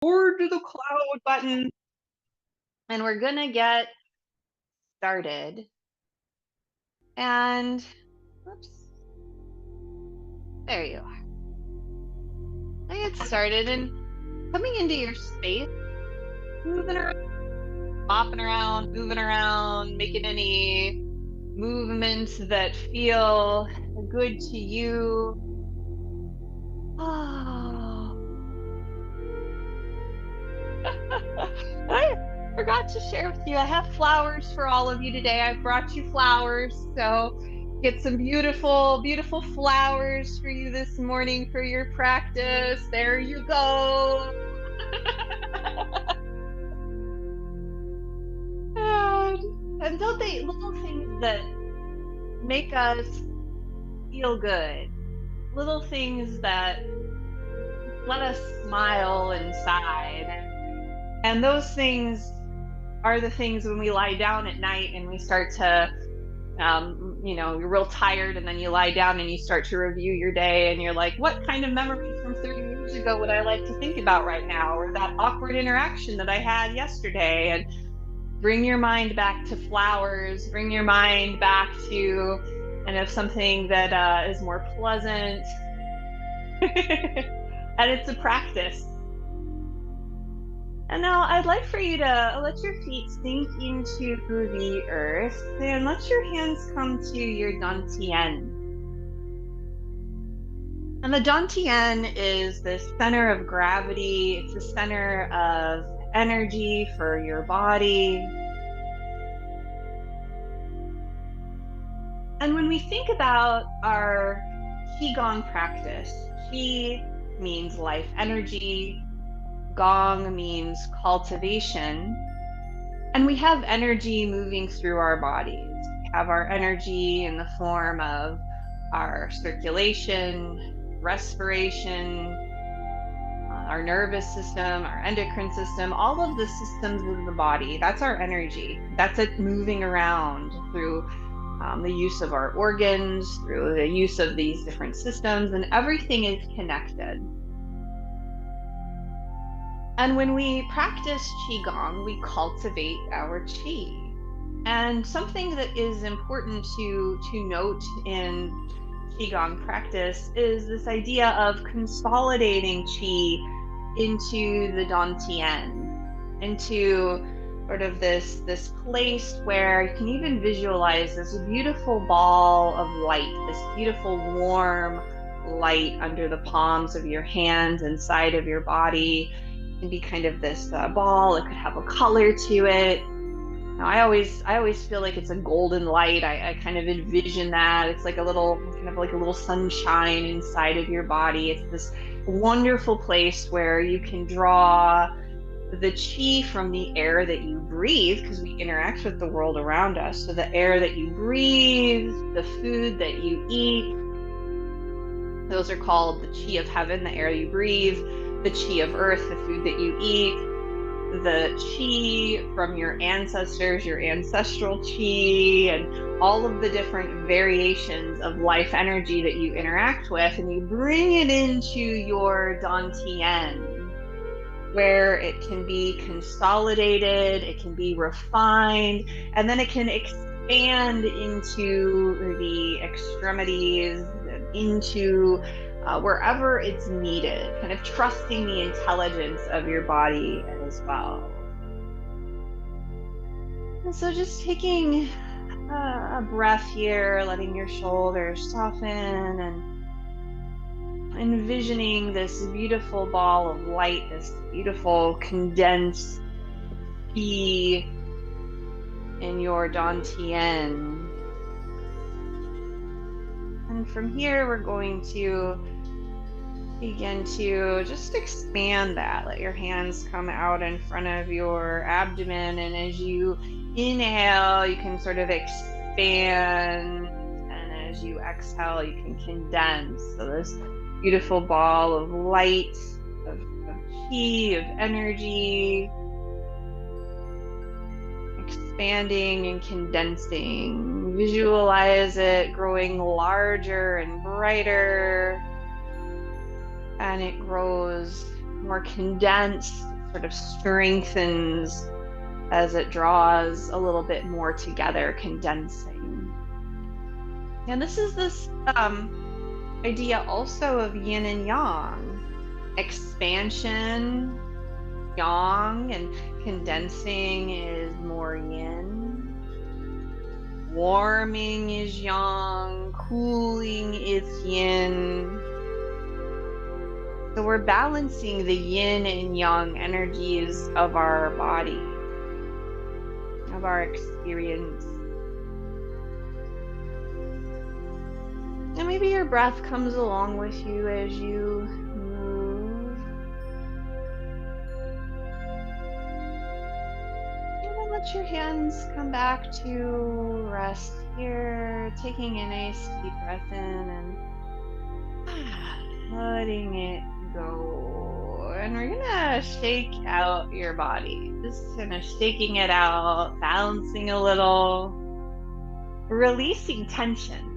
Forward to the cloud button, and we're gonna get started. And oops, there you are. I get started and coming into your space, moving around, bopping around, moving around, making any movements that feel good to you. Oh, I forgot to share with you. I have flowers for all of you today. I've brought you flowers. So get some beautiful, beautiful flowers for you this morning for your practice. There you go. And, and don't they little things that make us feel good, little things that let us smile inside. And those things are the things when we lie down at night and we start to you're real tired and then you lie down and you start to review your day and you're like, what kind of memories from 30 years ago would I like to think about right now? Or that awkward interaction that I had yesterday? And bring your mind back to flowers, bring your mind back to kind of something that is more pleasant. And it's a practice. And now I'd like for you to let your feet sink into the earth and let your hands come to your dantian. And the dantian is the center of gravity. It's the center of energy for your body. And when we think about our Qigong practice, Qi means life energy, Gong means cultivation, and we have energy moving through our bodies. We have our energy in the form of our circulation, respiration, our nervous system, our endocrine system, all of the systems of the body. That's our energy. That's it moving around through the use of our organs, through the use of these different systems, and everything is connected. And when we practice Qigong, we cultivate our Qi. And something that is important to note in Qigong practice is this idea of consolidating Qi into the dantian, into sort of this place where you can even visualize this beautiful ball of light, this beautiful warm light under the palms of your hands inside of your body. It can be kind of this ball. It could have a color to it. Now, I always feel like it's a golden light. I kind of envision that. It's like a little, kind of like a little sunshine inside of your body. It's this wonderful place where you can draw the Qi from the air that you breathe, because we interact with the world around us. So the air that you breathe, the food that you eat, those are called the Qi of heaven, the air you breathe, the Qi of earth, the food that you eat, the Qi from your ancestors, your ancestral Qi, and all of the different variations of life energy that you interact with, and you bring it into your dantian, where it can be consolidated, it can be refined, and then it can expand into the extremities, into wherever it's needed, kind of trusting the intelligence of your body as well. And so just taking a breath here, letting your shoulders soften and envisioning this beautiful ball of light, this beautiful condensed Qi in your dantian. And from here, we're going to begin to just expand that. Let your hands come out in front of your abdomen. And as you inhale, you can sort of expand. And as you exhale, you can condense. So this beautiful ball of light, of Qi, of energy, expanding and condensing. Visualize it growing larger and brighter, and it grows more condensed, sort of strengthens as it draws a little bit more together, condensing. And this is this idea also of yin and yang, expansion, yang, and condensing is more yin. Warming is yang, cooling is yin. So we're balancing the yin and yang energies of our body, of our experience. And maybe your breath comes along with you as you move. And then let your hands come back to rest here, taking a nice deep breath in and letting it go. And we're gonna shake out your body, just kind of shaking it out, bouncing a little, releasing tension.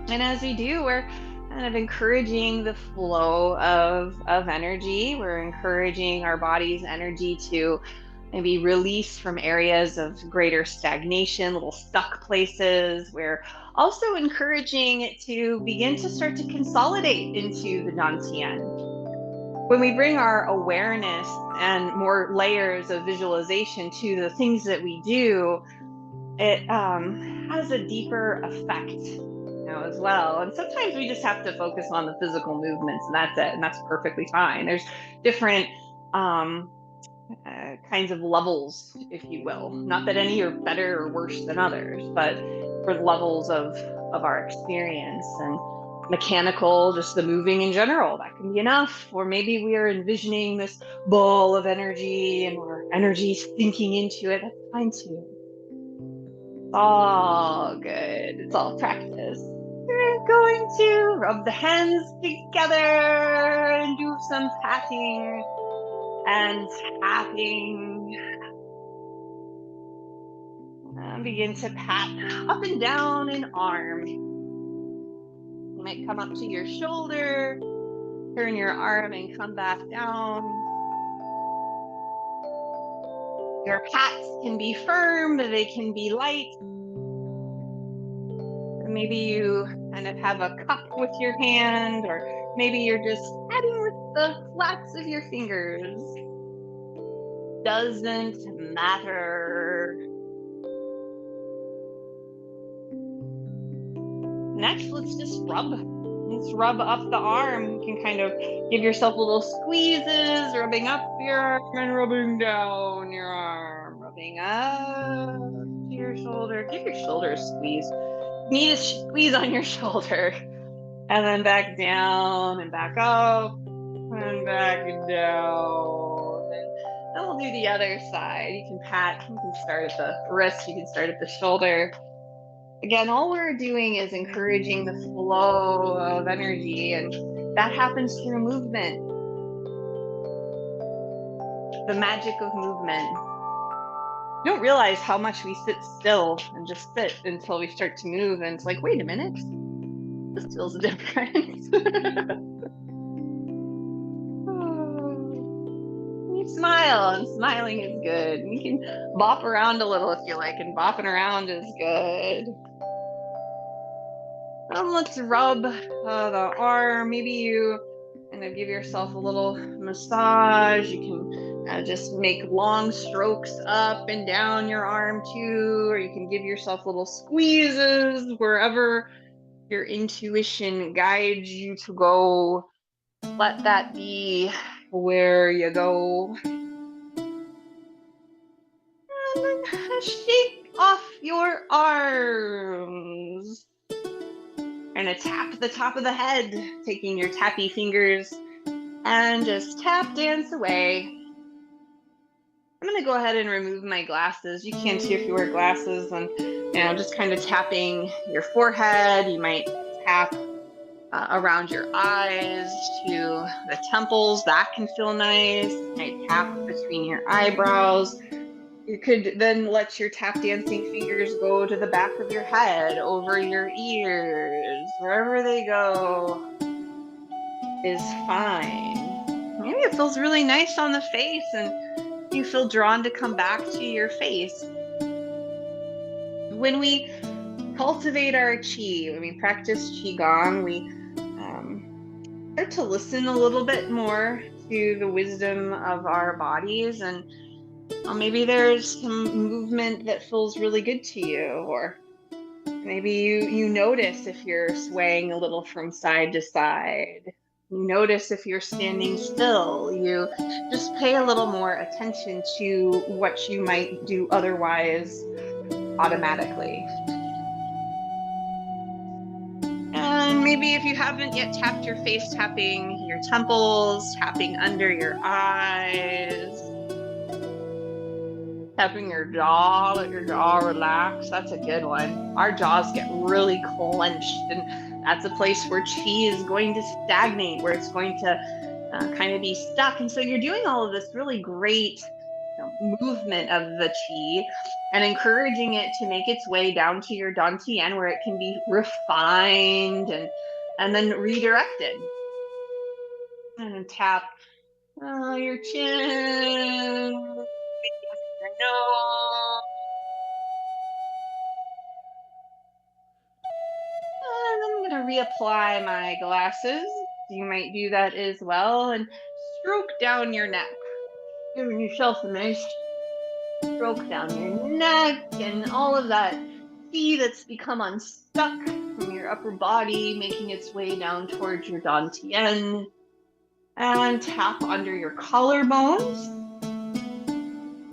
And as we do, we're kind of encouraging the flow of energy. We're encouraging our body's energy to maybe release from areas of greater stagnation, little stuck places. We're also encouraging it to begin to start to consolidate into the Dantian. When we bring our awareness and more layers of visualization to the things that we do, it has a deeper effect as well. And sometimes we just have to focus on the physical movements, and that's it, and that's perfectly fine. There's different kinds of levels, if you will. Not that any are better or worse than others, but for levels of our experience. And mechanical, just the moving in general, that can be enough. Or maybe we are envisioning this ball of energy and our energy sinking into it. That's fine too. It's all good. It's all practice. We're going to rub the hands together and do some patting and tapping. And begin to pat up and down an arm. You might come up to your shoulder, turn your arm and come back down. Your pats can be firm, they can be light. Maybe you kind of have a cup with your hand, or maybe you're just patting with the flats of your fingers. Doesn't matter. Next, let's just rub. Let's rub up the arm. You can kind of give yourself little squeezes, rubbing up your arm and rubbing down your arm. Rubbing up to your shoulder. Give your shoulder a squeeze. You need a squeeze on your shoulder. And then back down and back up and back down. And then we'll do the other side. You can pat. You can start at the wrist. You can start at the shoulder. Again, all we're doing is encouraging the flow of energy, and that happens through movement. The magic of movement. You don't realize how much we sit still and just sit until we start to move, and it's like, wait a minute, this feels different. You smile, and smiling is good. You can bop around a little if you like, and bopping around is good. Let's rub the arm. Maybe you kind of give yourself a little massage. You can just make long strokes up and down your arm too, or you can give yourself little squeezes wherever your intuition guides you to go. Let that be where you go. And then shake off your arms. And tap the top of the head, taking your tappy fingers and just tap dance away. I'm going to go ahead and remove my glasses. You can too if you wear glasses, and just kind of tapping your forehead. You might tap around your eyes to the temples. That can feel nice. You might tap between your eyebrows. You could then let your tap dancing fingers go to the back of your head, over your ears, wherever they go is fine. Maybe it feels really nice on the face and you feel drawn to come back to your face. When we cultivate our qi, when we practice qigong, we um, start to listen a little bit more to the wisdom of our bodies, and maybe there's some movement that feels really good to you, or maybe you notice if you're swaying a little from side to side. You notice if you're standing still. You just pay a little more attention to what you might do otherwise automatically. And maybe if you haven't yet tapped your face, tapping your temples, tapping under your eyes, tapping your jaw, let your jaw relax. That's a good one. Our jaws get really clenched, and that's a place where chi is going to stagnate, where it's going to kind of be stuck. And so you're doing all of this really great movement of the chi and encouraging it to make its way down to your dantian, where it can be refined and then redirected. And tap your chin, your nose. And I'm going to reapply my glasses. You might do that as well. And stroke down your neck, giving yourself a nice stroke down your neck, and all of that chi that's become unstuck from your upper body, making its way down towards your dantian. And tap under your collarbones.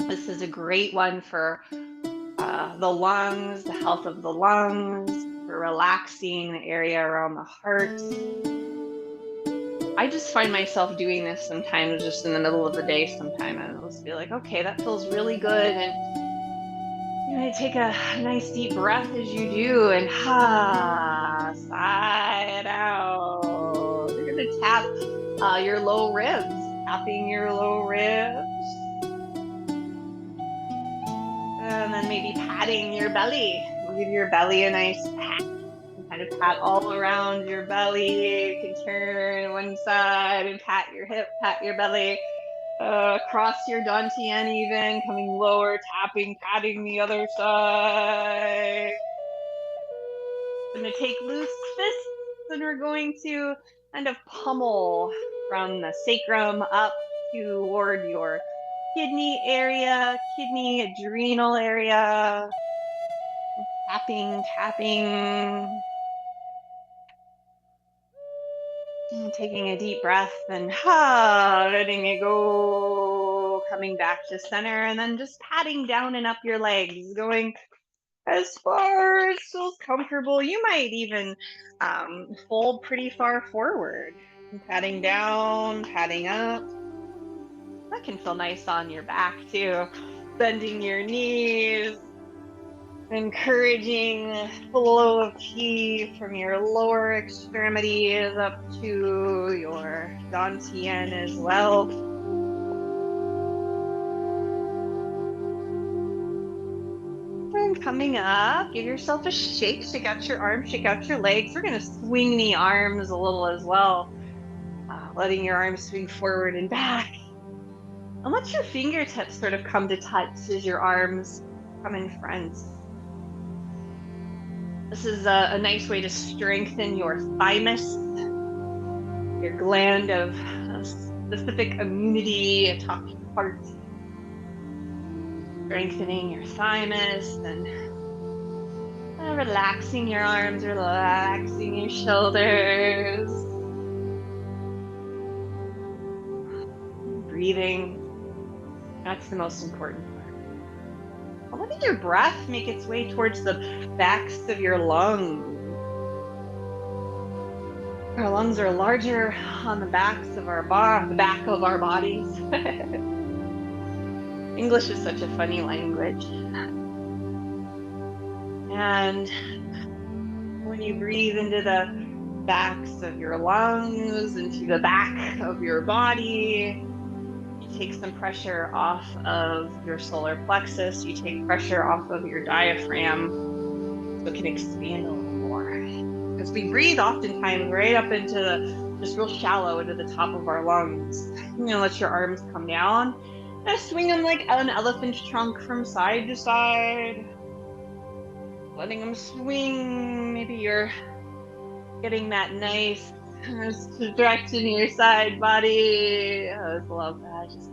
This is a great one for the lungs, the health of the lungs, for relaxing the area around the heart. I just find myself doing this sometimes just in the middle of the day sometime, and I'll just be like, okay, that feels really good. And you know, take a nice deep breath as you do, and sigh it out. You're going to tap your low ribs, tapping your low ribs. And then maybe patting your belly. Give your belly a nice pat. Kind of pat all around your belly. You can turn one side and pat your hip, pat your belly. Across your dantian even, coming lower, tapping, patting the other side. I'm going to take loose fists, and we're going to kind of pummel from the sacrum up toward your kidney area, kidney adrenal area. Tapping, tapping. And taking a deep breath and letting it go. Coming back to center, and then just patting down and up your legs, going as far as feels comfortable. You might even fold pretty far forward. And patting down, patting up. That can feel nice on your back too. Bending your knees, encouraging flow of chi from your lower extremities up to your dantian as well. And coming up, give yourself a shake. Shake out your arms, shake out your legs. We're going to swing the arms a little as well, letting your arms swing forward and back. And let your fingertips sort of come to touch as your arms come in front. This is a nice way to strengthen your thymus, your gland of specific immunity atop your heart. Strengthening your thymus and relaxing your arms, relaxing your shoulders. Breathing, that's the most important part. Letting your breath make its way towards the backs of your lungs. Our lungs are larger on the backs of our the back of our bodies. English is such a funny language. And when you breathe into the backs of your lungs, into the back of your body, take some pressure off of your solar plexus, you take pressure off of your diaphragm, so it can expand a little more. Because we breathe oftentimes right up into just real shallow into the top of our lungs. You're gonna let your arms come down and swing them like an elephant's trunk from side to side, letting them swing. Maybe you're getting that nice stretch in your side body. I just love that. Just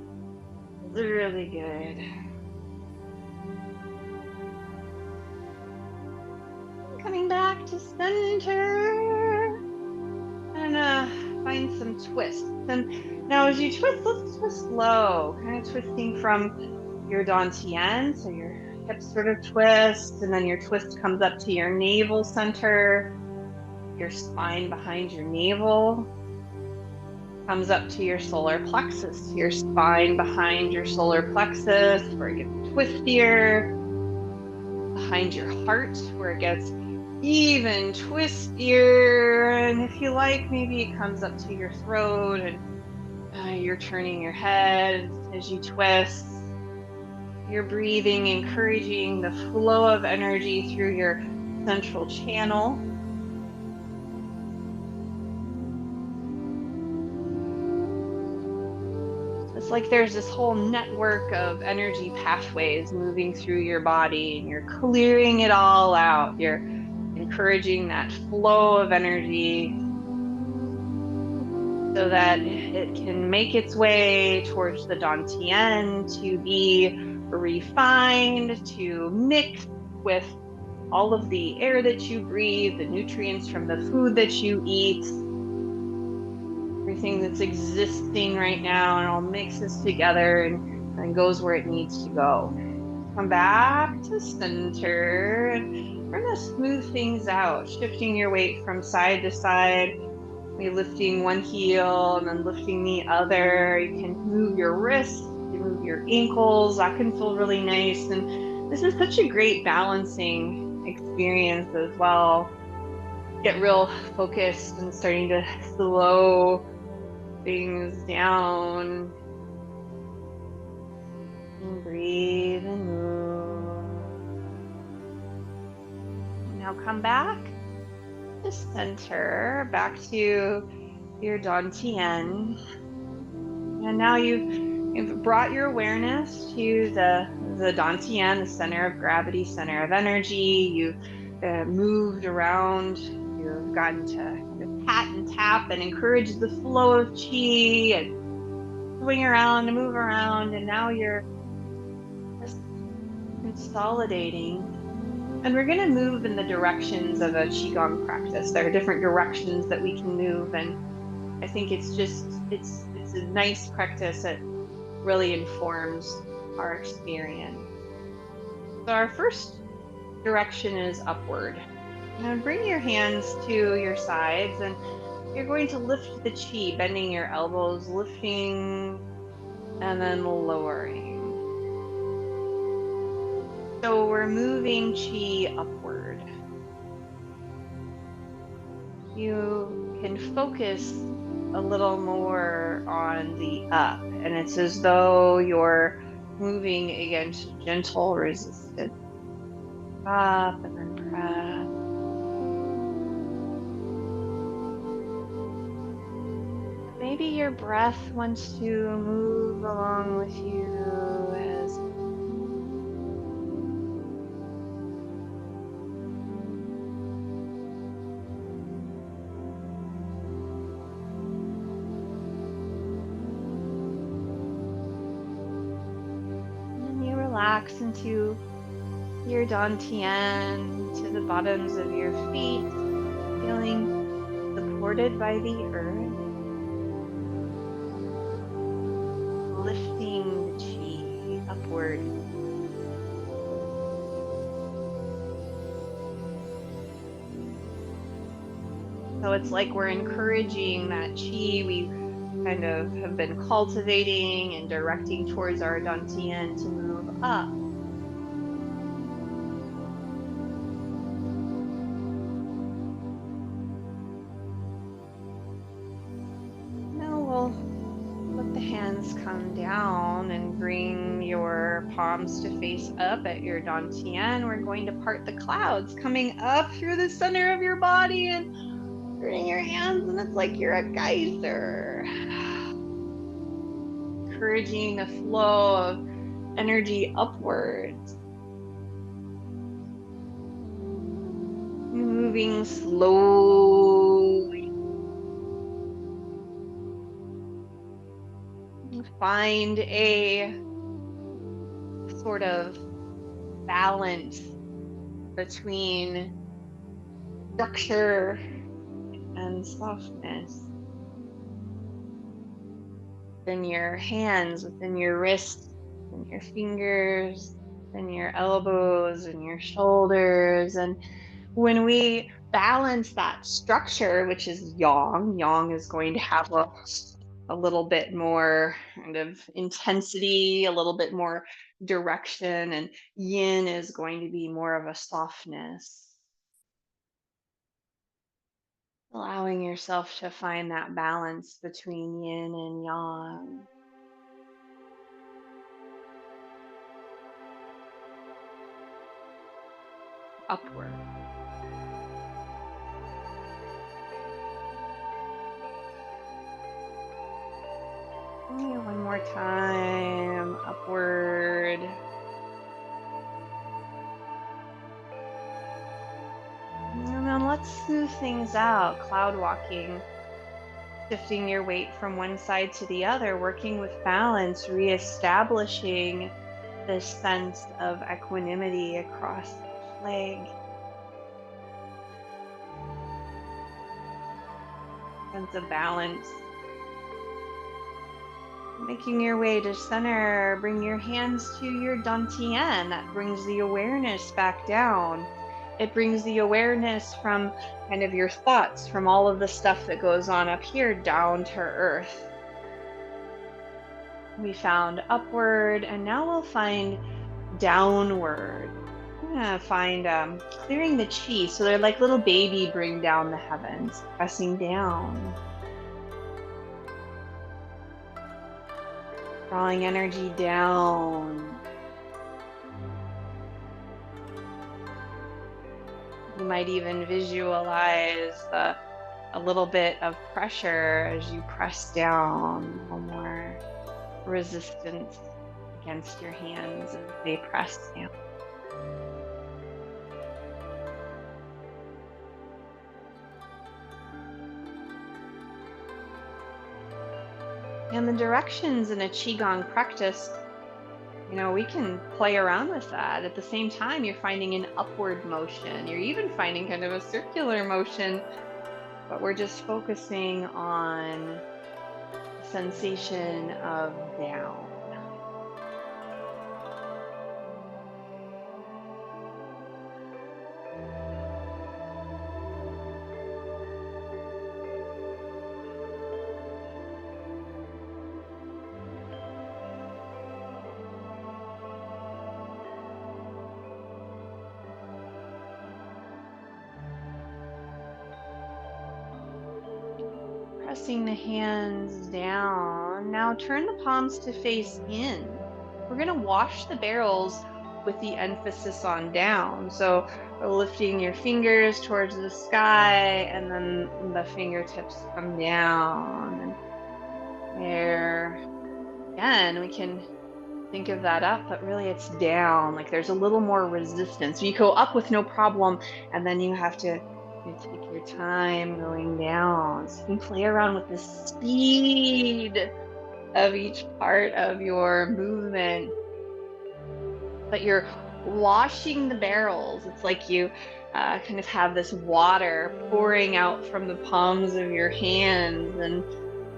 really good. Coming back to center. And find some twists. And now as you twist, let's twist low. Kind of twisting from your dantian. So your hips sort of twist, and then your twist comes up to your navel center. Your spine behind your navel comes up to your solar plexus. Your spine behind your solar plexus, where it gets twistier. Behind your heart, where it gets even twistier. And if you like, maybe it comes up to your throat, and you're turning your head as you twist. You're breathing, encouraging the flow of energy through your central channel. It's like there's this whole network of energy pathways moving through your body, and you're clearing it all out. You're encouraging that flow of energy so that it can make its way towards the dantian to be refined, to mix with all of the air that you breathe, the nutrients from the food that you eat, everything that's existing right now, and all mixes together and goes where it needs to go. Come back to center, and we're going to smooth things out, shifting your weight from side to side. Maybe lifting one heel and then lifting the other. You can move your wrists, you can move your ankles. That can feel really nice. And this is such a great balancing experience as well. Get real focused and starting to slow things down. And breathe and move. Now come back to center, back to your dantian. And now you've brought your awareness to the dantian, the center of gravity, center of energy. You've moved around. You've gotten to kind of pat and tap and encourage the flow of qi and swing around and move around. And now you're just consolidating. And we're going to move in the directions of a Qigong practice. There are different directions that we can move. And I think it's a nice practice that really informs our experience. So our first direction is upward. Now bring your hands to your sides, and you're going to lift the qi, bending your elbows, lifting and then lowering. So we're moving qi upward. You can focus a little more on the up, and it's as though you're moving against gentle resistance. Up and then press. Maybe your breath wants to move along with you as relax into your dantian, to the bottoms of your feet, feeling supported by the earth, lifting the qi upward. So it's like we're encouraging that qi we kind of have been cultivating and directing towards our dantian to move up. Now we'll let the hands come down and bring your palms to face up at your dantian. We're going to part the clouds, coming up through the center of your body and turning your hands, and it's like you're a geyser. Encouraging the flow of energy upwards. Moving slowly. Find a sort of balance between structure and softness within your hands, within your wrists, and your fingers, and your elbows and your shoulders. And when we balance that structure, which is yang, yang is going to have a little bit more kind of intensity, a little bit more direction, and yin is going to be more of a softness. Allowing yourself to find that balance between yin and yang. Upward. One more time. Upward. And then let's smooth things out. Cloud walking. Shifting your weight from one side to the other, working with balance, reestablishing this sense of equanimity across each leg. Sense of balance. Making your way to center, bring your hands to your dantian. That brings the awareness back down. It brings the awareness from kind of your thoughts, from all of the stuff that goes on up here, down to earth. We found upward, and now we'll find downward. I'm gonna find clearing the chi. So they're like little baby bring down the heavens, pressing down. Drawing energy down. You might even visualize a little bit of pressure as you press down, a little more resistance against your hands as they press down. And the directions in a Qigong practice, we can play around with that. At the same time, you're finding an upward motion. You're even finding kind of a circular motion, but we're just focusing on the sensation of down. Pressing the hands down. Now turn the palms to face in. We're going to wash the barrels with the emphasis on down. So lifting your fingers towards the sky, and then the fingertips come down. And there. Again, we can think of that up, but really it's down. Like there's a little more resistance. You go up with no problem, and then you have to take your time going down. So you can play around with the speed of each part of your movement. But you're washing the barrels. It's like you kind of have this water pouring out from the palms of your hands and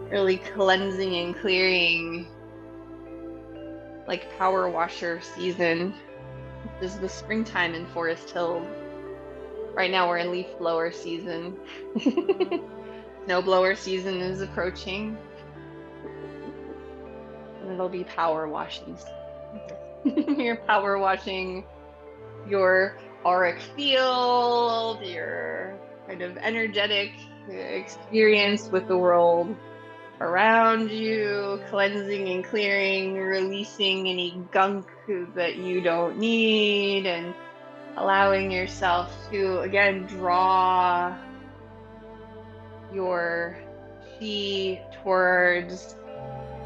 really cleansing and clearing, like power washer season. This is the springtime in Forest Hills. Right now we're in leaf blower season. Snow blower season is approaching. And it'll be power washing. You're power washing your auric field, your kind of energetic experience with the world around you, cleansing and clearing, releasing any gunk that you don't need, and allowing yourself to, again, draw your chi towards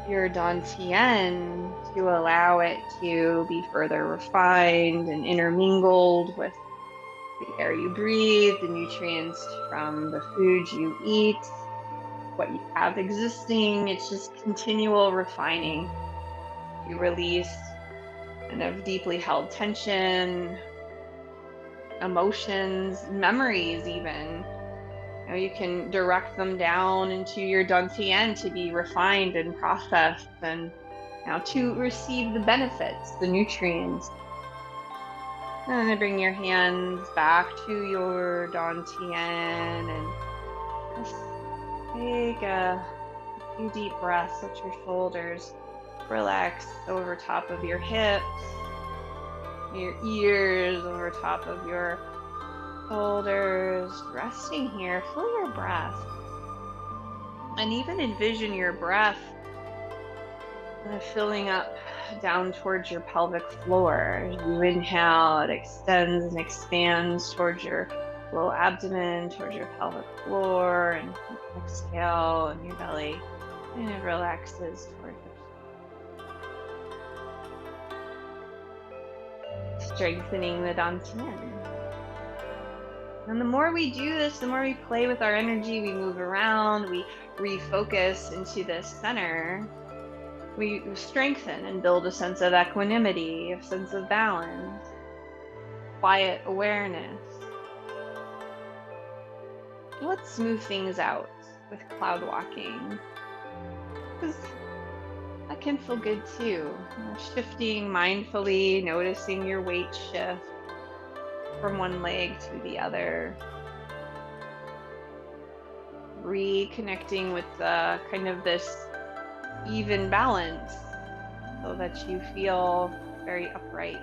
your dantian to allow it to be further refined and intermingled with the air you breathe, the nutrients from the food you eat, what you have existing. It's just continual refining. You release kind of deeply held tension, emotions, memories, even. You can direct them down into your dantian to be refined and processed and to receive the benefits, the nutrients. And then bring your hands back to your dantian and just take a few deep breaths. Let your shoulders relax over top of your hips, your ears over top of your shoulders, resting here. Feel your breath. And even envision your breath filling up down towards your pelvic floor. As you inhale, it extends and expands towards your low abdomen, towards your pelvic floor, and exhale in your belly, and it relaxes towards strengthening the dantian. And the more we do this, the more we play with our energy, we move around, we refocus into this center, we strengthen and build a sense of equanimity, a sense of balance, quiet awareness. Let's move things out with cloud walking, because that can feel good too. Shifting mindfully, noticing your weight shift from one leg to the other, reconnecting with kind of this even balance so that you feel very upright.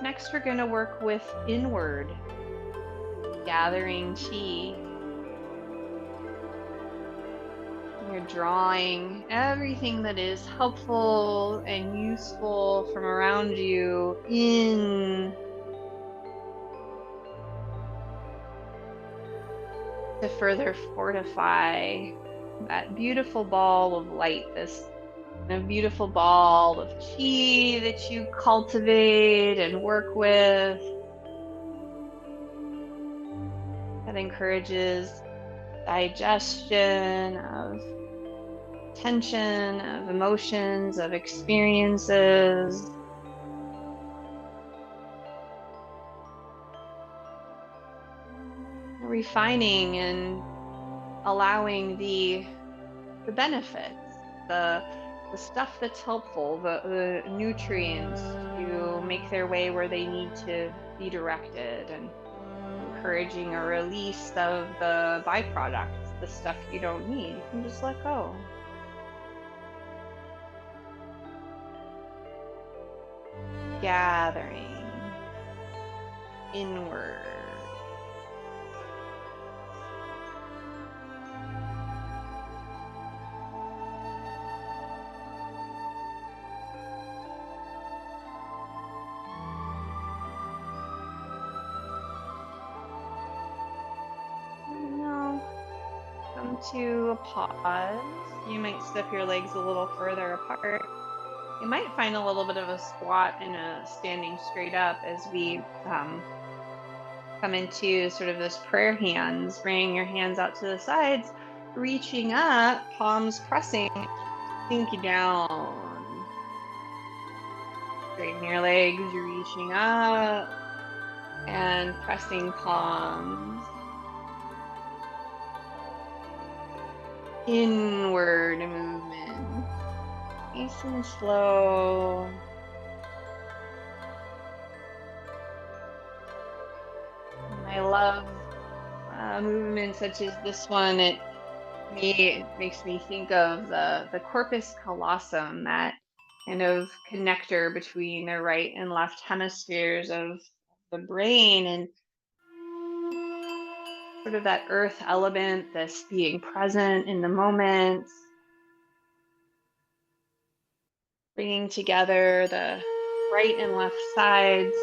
Next, we're going to work with inward, gathering chi. You're drawing everything that is helpful and useful from around you in to further fortify that beautiful ball of light, this beautiful ball of chi that you cultivate and work with, that encourages digestion of tension, of emotions, of experiences. Refining and allowing the benefits, the stuff that's helpful, the nutrients to make their way where they need to be directed, and encouraging a release of the byproducts, the stuff you don't need. You can just let go. Gathering inward. Now, come to a pause. You might step your legs a little further apart. You might find a little bit of a squat and a standing straight up as we come into sort of this prayer hands, bringing your hands out to the sides, reaching up, palms pressing, sink down. Straighten your legs, you're reaching up and pressing palms. Inward movement. Nice and slow. I love movements such as this one. It makes me think of the corpus callosum, that kind of connector between the right and left hemispheres of the brain, and sort of that earth element, this being present in the moment, bringing together the right and left sides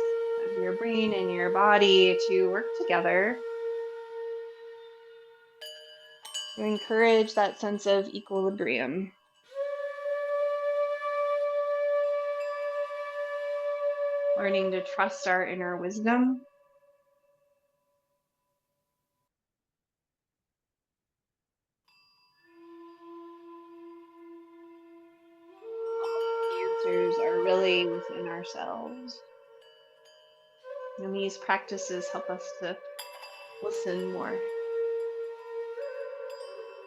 of your brain and your body to work together to encourage that sense of equilibrium, learning to trust our inner wisdom. Answers are really within ourselves. And these practices help us to listen more.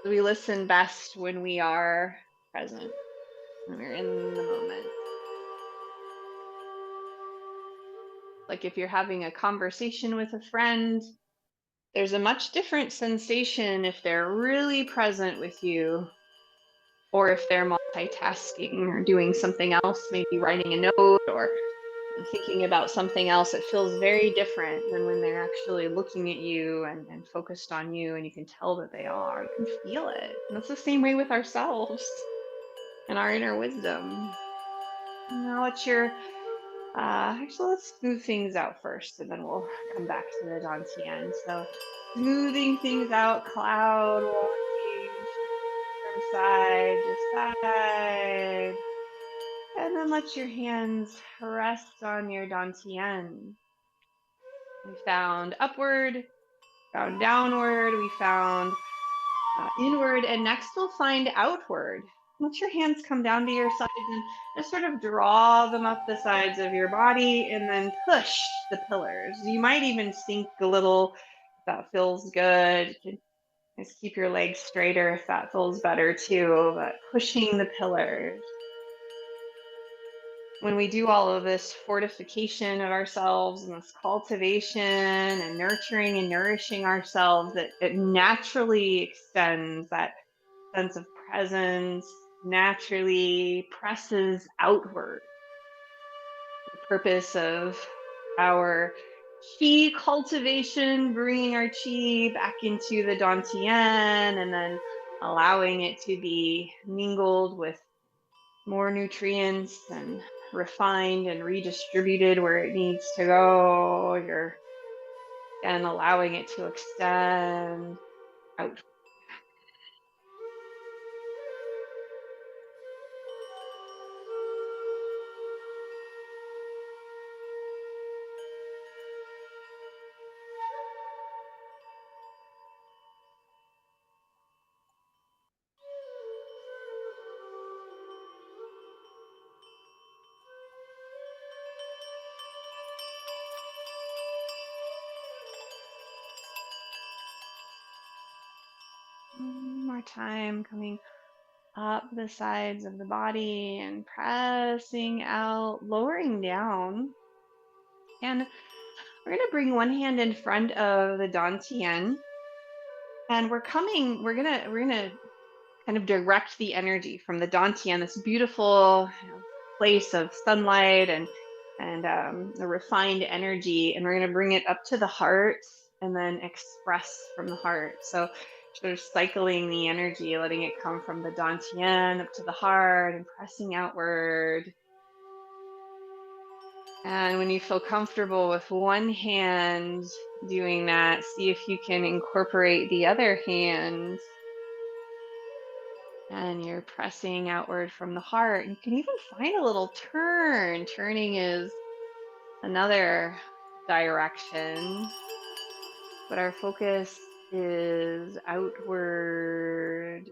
We listen best when we are present, when we're in the moment. Like if you're having a conversation with a friend, there's a much different sensation if they're really present with you or if they're multitasking or doing something else, maybe writing a note or thinking about something else. It feels very different than when they're actually looking at you and focused on you, and you can tell that they are. You can feel it. And it's the same way with ourselves and our inner wisdom. Now, what's your actually, let's smooth things out first, and then we'll come back to the Dantian. So, smoothing things out, cloud walking from side to side, and then let your hands rest on your Dantian. We found upward, found downward, we found inward, and next we'll find outward. Let your hands come down to your sides and just sort of draw them up the sides of your body and then push the pillars. You might even sink a little if that feels good. You can just keep your legs straighter if that feels better too, but pushing the pillars. When we do all of this fortification of ourselves and this cultivation and nurturing and nourishing ourselves, it naturally extends that sense of presence, naturally presses outward. The purpose of our chi cultivation, bringing our chi back into the Dantian and then allowing it to be mingled with more nutrients and refined and redistributed where it needs to go. You're and allowing it to extend out. One more time, coming up the sides of the body and pressing out, lowering down. And we're going to bring one hand in front of the Dantian. And we're going to kind of direct the energy from the Dantian, this beautiful place of sunlight and a refined energy, and we're going to bring it up to the heart and then express from the heart. So sort of cycling the energy, letting it come from the Dantian up to the heart and pressing outward. And when you feel comfortable with one hand doing that, see if you can incorporate the other hand. And you're pressing outward from the heart. You can even find a little turn. Turning is another direction, but our focus is outward.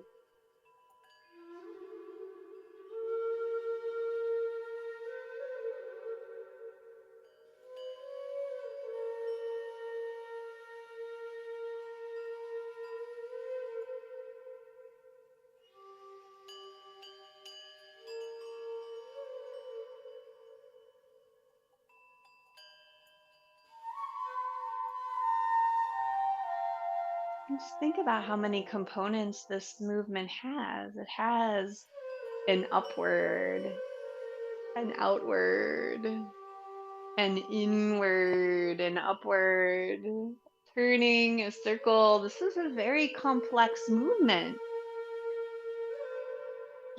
And just think about how many components this movement has. It has an upward, an outward, an inward, an upward, turning a circle. This is a very complex movement,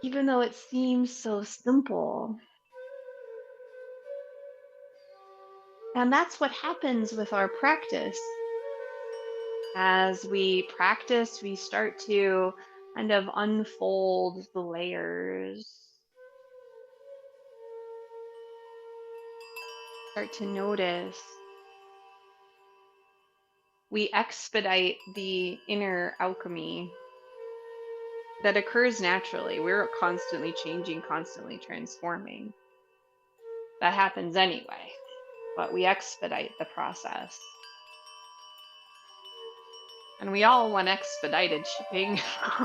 even though it seems so simple. And that's what happens with our practice. As we practice, we start to kind of unfold the layers, start to notice. We expedite the inner alchemy that occurs naturally. We're constantly changing, constantly transforming. That happens anyway, but we expedite the process. And we all want expedited shipping. Sometimes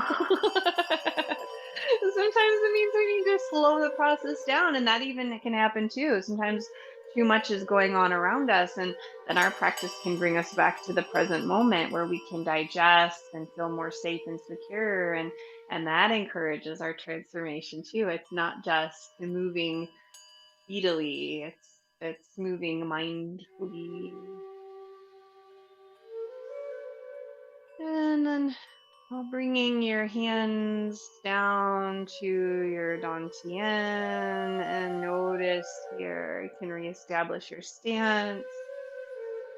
it means we need to slow the process down, and that even can happen too. Sometimes too much is going on around us, and then our practice can bring us back to the present moment where we can digest and feel more safe and secure, and that encourages our transformation too. It's not just moving speedily; it's moving mindfully. And then bringing your hands down to your dantian and notice here. You can reestablish your stance.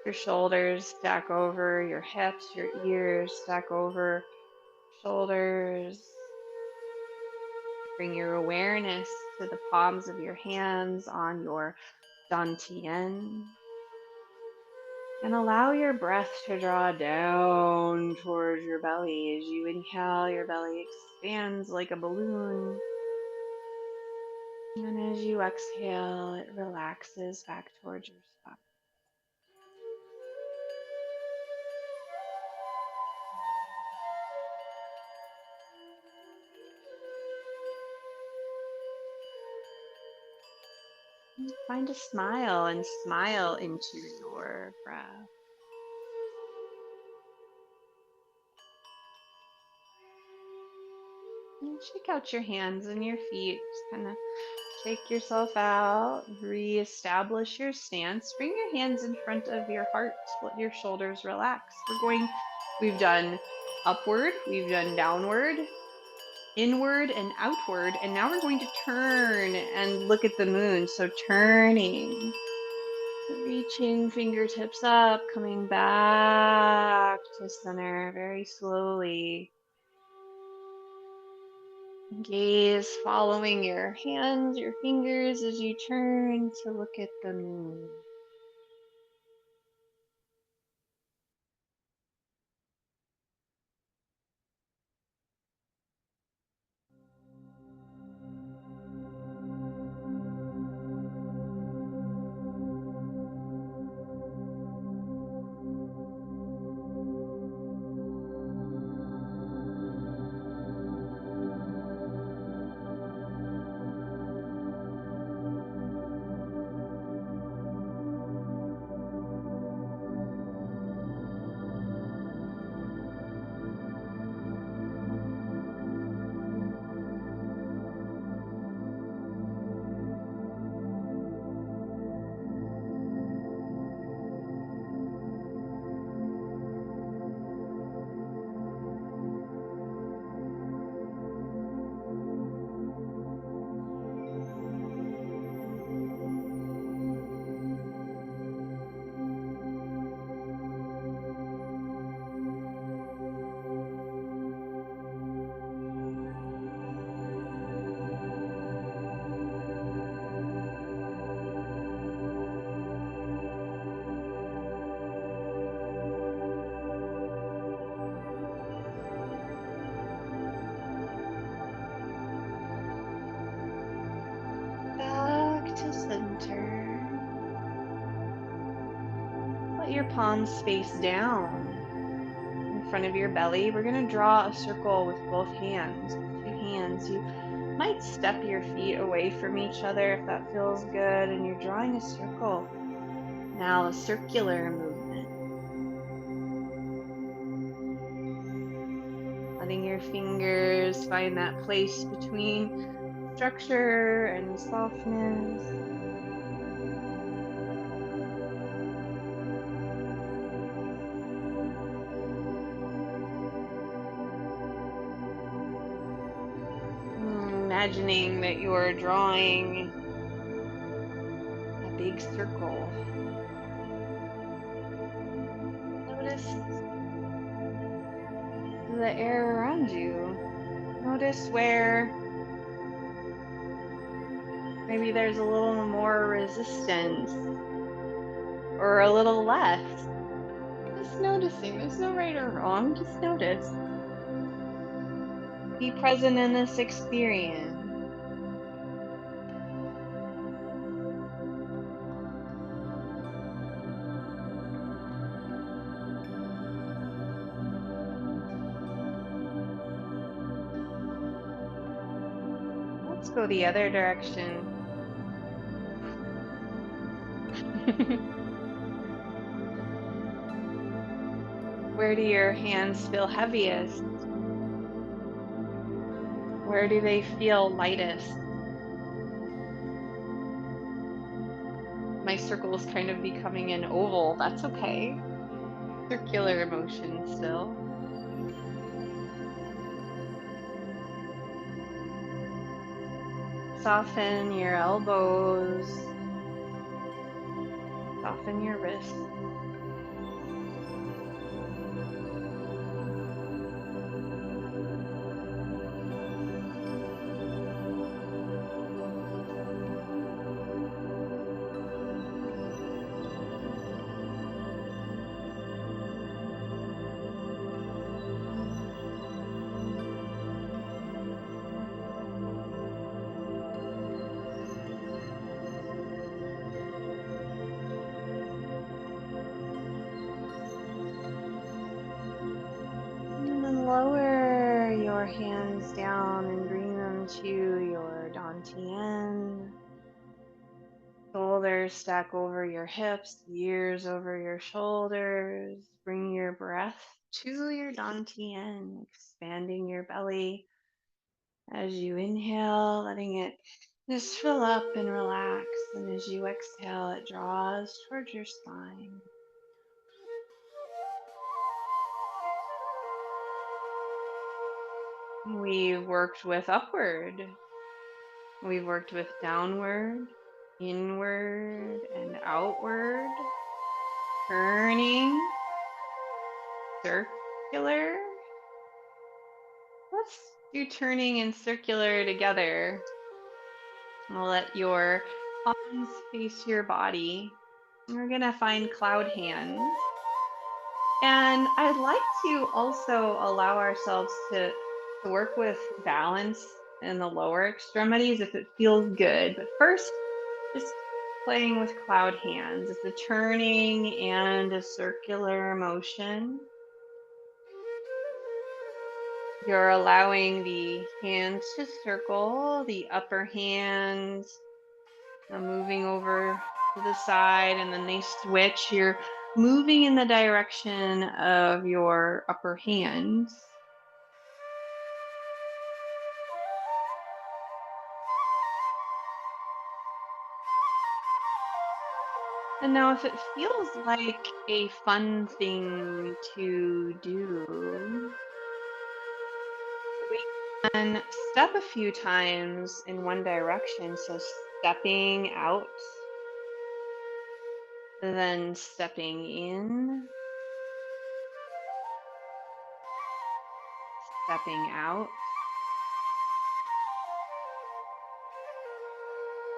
Your shoulders stack over your hips, your ears stack over shoulders. Bring your awareness to the palms of your hands on your dantian. And allow your breath to draw down towards your belly. As you inhale, your belly expands like a balloon. And as you exhale, it relaxes back towards your spine. And find a smile and smile into your breath. And shake out your hands and your feet. Just kind of shake yourself out. Reestablish your stance. Bring your hands in front of your heart. Let your shoulders relax. We've done upward, we've done downward, inward and outward, and now we're going to turn and look at the moon. So turning, reaching fingertips up, coming back to center very slowly. Gaze following your hands, your fingers as you turn to look at the moon. Back to center. Let your palms face down in front of your belly. We're going to draw a circle with both hands, with two hands. You might step your feet away from each other if that feels good, and you're drawing a circle. Now a circular movement. Letting your fingers find that place between structure and softness. Imagining that you're drawing a big circle. Notice the air around you. Notice where maybe there's a little more resistance or a little less. Just noticing. There's no right or wrong. Just notice. Be present in this experience. Let's go the other direction. Where do your hands feel heaviest? Where do they feel lightest? My circle is kind of becoming an oval. That's okay. Circular motion still. Soften your elbows. Soften your wrists. And then lower your hands down and bring them to your dantian. Shoulders stack over your hips, ears over your shoulders. Bring your breath to your dantian, expanding your belly as you inhale, letting it just fill up and relax. And as you exhale, it draws towards your spine. We've worked with upward. We've worked with downward, inward, and outward. Turning, circular. Let's do turning and circular together. I'll let your palms face your body. We're going to find cloud hands. And I'd like to also allow ourselves to work with balance in the lower extremities if it feels good. But first, just playing with cloud hands. It's a turning and a circular motion. You're allowing the hands to circle, the upper hand moving over to the side, and then they switch. You're moving in the direction of your upper hand. And now, if it feels like a fun thing to do, we can step a few times in one direction. So, stepping out, then stepping in, stepping out,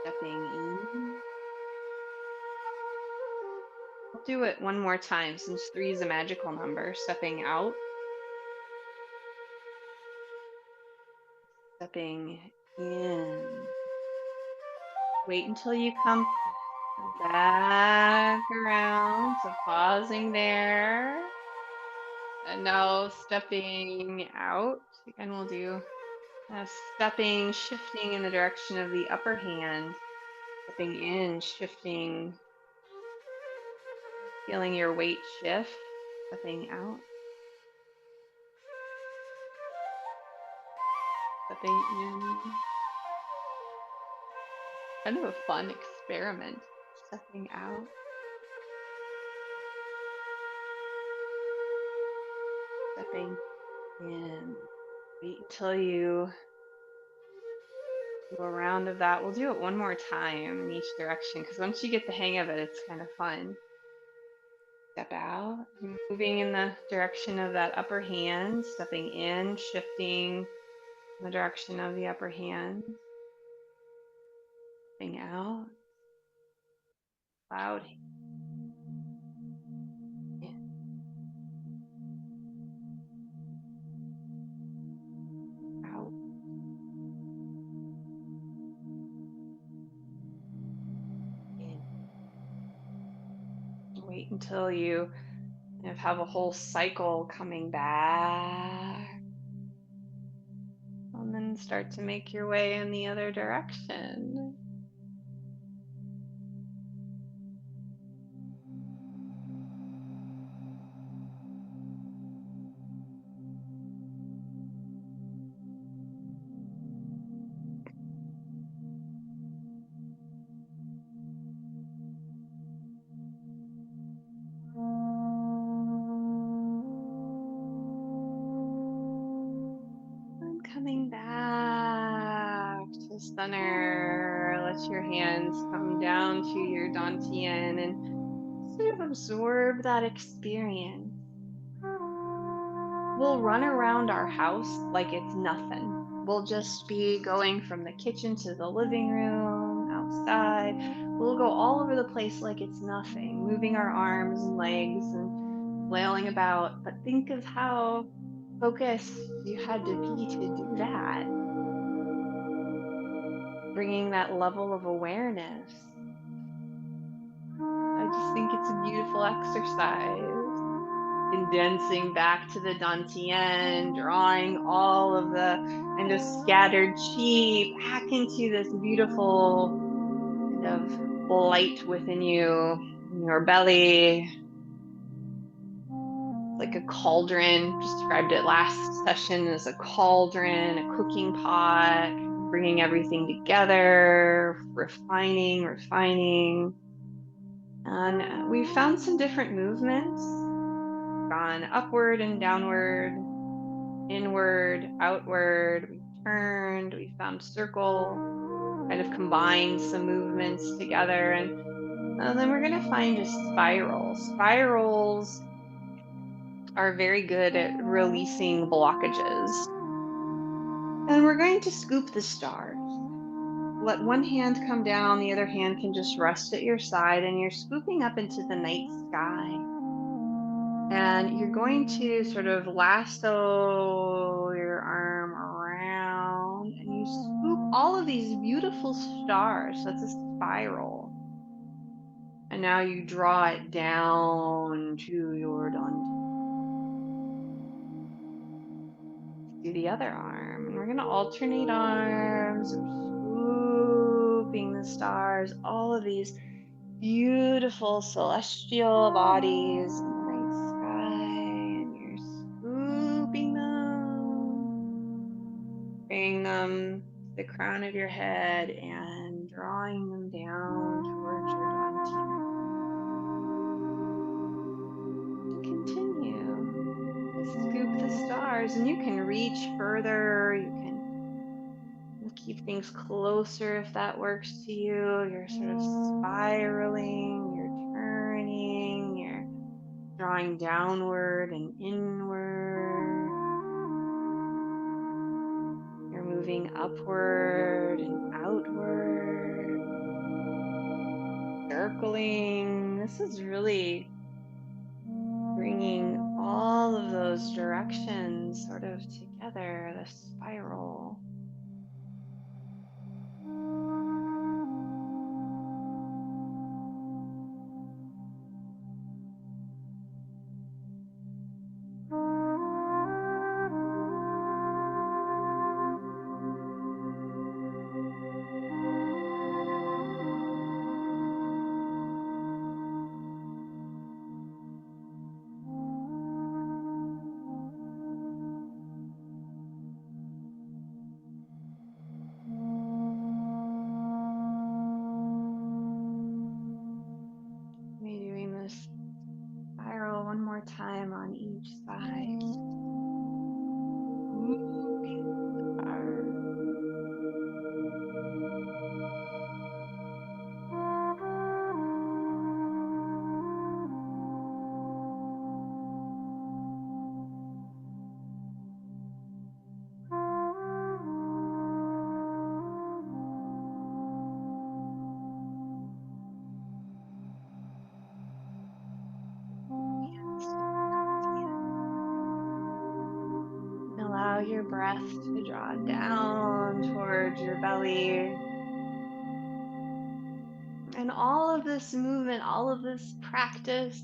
stepping in. I'll do it one more time since 3 is a magical number. Stepping out, stepping in. Wait until you come back around. So pausing there. And now stepping out. Again, we'll do stepping, shifting in the direction of the upper hand. Stepping in, shifting, feeling your weight shift. Stepping out. Stepping in. Kind of a fun experiment. Stepping out. Stepping in. Wait until you do a round of that. We'll do it one more time in each direction because once you get the hang of it, it's kind of fun. Step out, moving in the direction of that upper hand, stepping in, shifting in the direction of the upper hand, stepping out, cloud in, out, in. Wait until you kind of have a whole cycle coming back, and then start to make your way in the other direction. And coming back to center, let your hands come down to your dantian and sort of absorb that experience. We'll run around our house like it's nothing. We'll just be going from the kitchen to the living room, outside. We'll go all over the place like it's nothing, moving our arms and legs and flailing about. But think of how focused you had to be to do that, bringing that level of awareness. I just think it's a beautiful exercise. Condensing back to the dantian, drawing all of the kind of scattered chi back into this beautiful kind of light within you, in your belly, like a cauldron. Described it last session as a cauldron, a cooking pot, bringing everything together, refining. And we found some different movements, gone upward and downward, inward, outward. We turned, we found circle, kind of combined some movements together. And then we're going to find just spirals. Spirals are very good at releasing blockages. And we're going to scoop the stars. Let one hand come down, the other hand can just rest at your side, and you're scooping up into the night sky. And you're going to sort of lasso your arm around and you scoop all of these beautiful stars. So it's a spiral. And now you draw it down to your dantian. Do the other arm. And we're going to alternate arms. We're scooping the stars, all of these beautiful celestial bodies in the night sky, and you're scooping them, bringing them to the crown of your head and drawing them down towards your dantian. And continue to scoop the stars, and you can reach further. You can keep things closer if that works to you. You're sort of spiraling, you're turning, you're drawing downward and inward. You're moving upward and outward, circling. This is really bringing all of those directions sort of together, the spiral. Maybe doing this spiral one more time on each side. Moving stars. breath to draw down towards your belly. And all of this movement, all of this practice,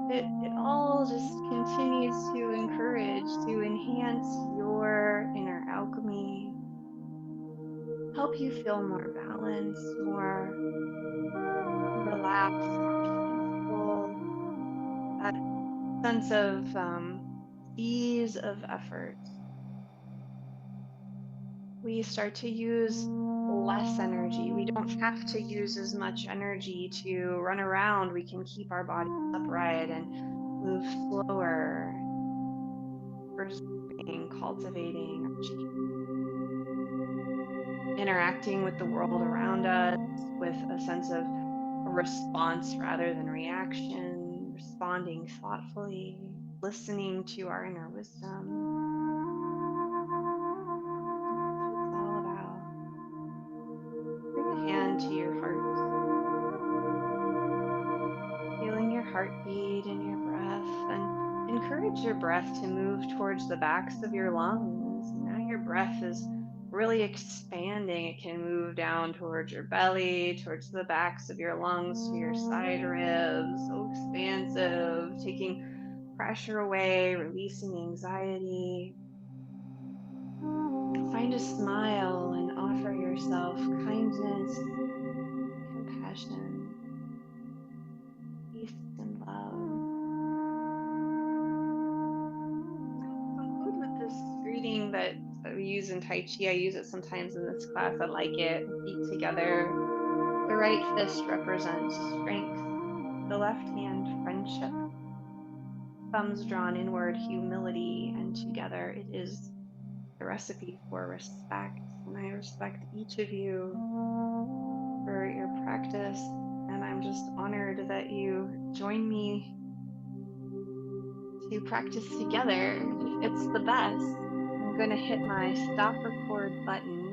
it all just continues to encourage, to enhance your inner alchemy, help you feel more balanced, more relaxed, peaceful, that sense of ease of effort. We start to use less energy. We don't have to use as much energy to run around. We can keep our bodies upright and move slower, preserving, cultivating our chi, interacting with the world around us with a sense of response rather than reaction, responding thoughtfully, listening to our inner wisdom. That's what it's all about. Bring a hand to your heart, feeling your heartbeat and your breath, and encourage your breath to move towards the backs of your lungs. Now your breath is really expanding. It can move down towards your belly, towards the backs of your lungs, to your side ribs. So expansive, taking pressure away, releasing anxiety. Find a smile and offer yourself kindness, compassion, peace, and love. I'll conclude with this greeting that we use in Tai Chi. I use it sometimes in this class. I like it. Feet together. The right fist represents strength, the left hand, friendship, thumbs drawn inward, humility, and together it is the recipe for respect. And I respect each of you for your practice. And I'm just honored that you join me to practice together. It's the best. I'm going to hit my stop record button